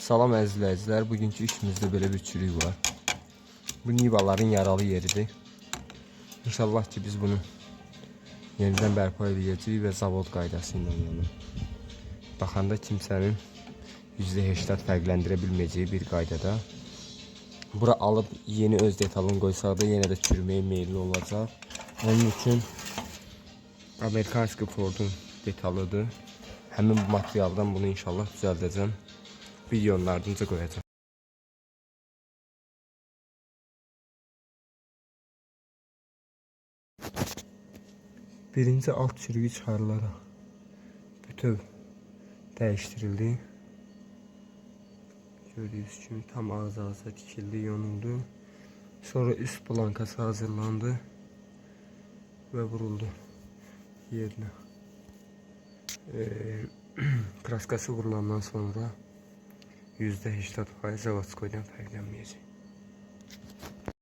Salam əziz izləyicilər, bugünkü işimizdə belə bir çürük var. Bu nivaların yaralı yeridir. İnşallah ki biz bunu yenidən bərpa edəcəyik və zavod qaydası ilə yəni. Baxanda kimsənin %80 fərqləndirə bilməyəcəyi bir qaydada. Bura alıb yeni öz detalını qoysaq da yenə də çürüməyə meyilli olacaq. Onun üçün Amerikanski Ford'un detalıdır. Həmin bu materialdan bunu inşallah düzəldəcəm. Videonun ardınca qoyacağım. Birinci alt çürüyü çıxarılaraq bütöv dəyişdirildi. Gördüyünüz kimi tam ağza tikildi, yonuldu. Sonra üst blankası hazırlandı və vuruldu yerinə. Kraskası vurulandan sonra %80% Zavodskoydan fərqlənməyəcək.